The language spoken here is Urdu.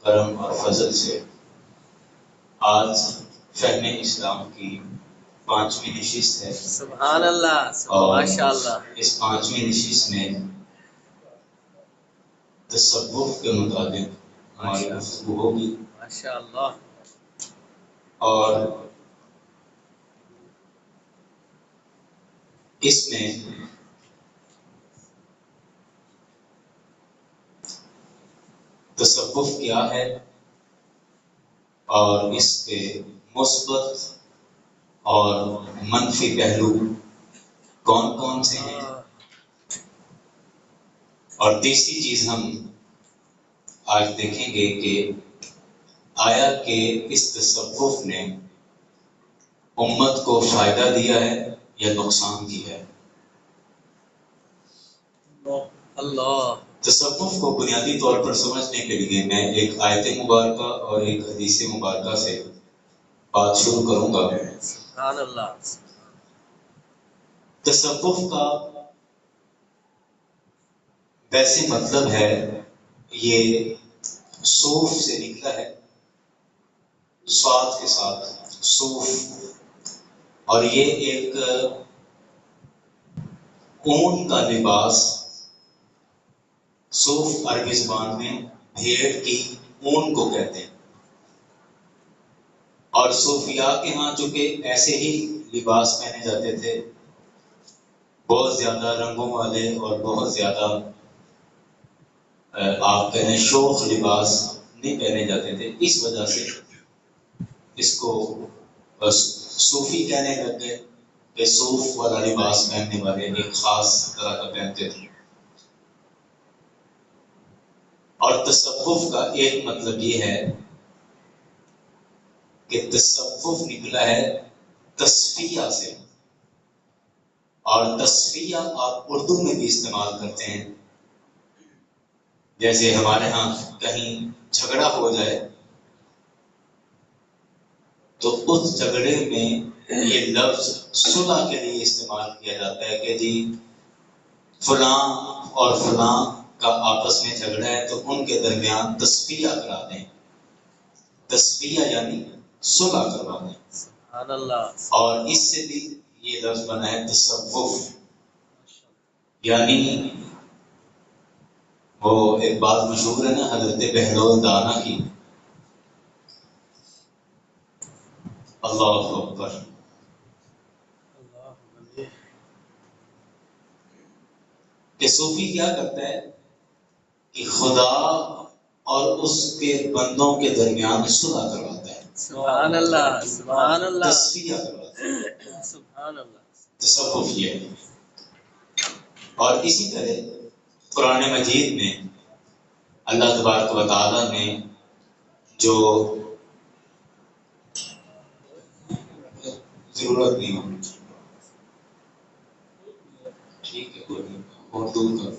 کرم اور فضل سے آج فہم اسلام کی 5ویں نشست ہے۔ سبحان اللہ، ماشاء اللہ۔ اس 5ویں نشست میں تصوف کے مطابق ہماری گفتگو ہوگی ماشاء اللہ۔ اور اس میں تصوف کیا ہے اور اس کے مثبت اور منفی پہلو کون کون سے ہیں، اور تیسری چیز ہم آج دیکھیں گے کہ آیا کہ اس تصوف نے امت کو فائدہ دیا ہے یا نقصان دیا ہے۔ اللہ، تصوف کو بنیادی طور پر سمجھنے کے لیے میں ایک آیت مبارکہ اور ایک حدیث مبارکہ سے بات شروع کروں گا۔ سبحان اللہ۔ تصوف کا ویسے مطلب ہے، یہ صوف سے نکلا ہے، صاد کے ساتھ صوف، اور یہ ایک اون کا لباس، صوف عربی زبان میں بھیڑ کی اون کو کہتے ہیں، اور صوفیاء کے ہاں چونکہ ایسے ہی لباس پہنے جاتے تھے، بہت زیادہ رنگوں والے اور بہت زیادہ آپ کہنے شوخ لباس نہیں پہنے جاتے تھے، اس وجہ سے اس کو صوفی کہنے لگ گئے کہ صوف والا لباس پہننے والے ایک خاص طرح کا پہنتے تھے۔ اور تصوف کا ایک مطلب یہ ہے کہ تصوف نکلا ہے تصفیہ سے، اور تصفیہ آپ اردو میں بھی استعمال کرتے ہیں، جیسے ہمارے ہاں کہیں جھگڑا ہو جائے تو اس جھگڑے میں یہ لفظ صلح کے لیے استعمال کیا جاتا ہے کہ جی فلاں اور فلاں کا آپس میں جھگڑا ہے تو ان کے درمیان تصفیہ کرا دیں، تصفیہ یعنی صلح کروا دیں۔ سبحان اللہ۔ اور اس سے بھی یہ لفظ بنا ہے تصوف، یعنی وہ ایک بات مشہور ہے نا حضرت بہلول دانا کی، اللہ اکبر، کہ صوفی کیا کرتا ہے کہ خدا اور اس کے بندوں کے درمیان صلح کرواتا ہے، سبحان اللہ، سبحان اللہ، تصفیہ کرواتا ہے، سبحان اللہ۔ تصوف یہ ہے۔ اور اسی طرح قرآن مجید میں اللہ تبارک و تعالیٰ نے جو ضرورت نہیں ہونی ٹھیک ہے، کوئی نہیں، اور دور کر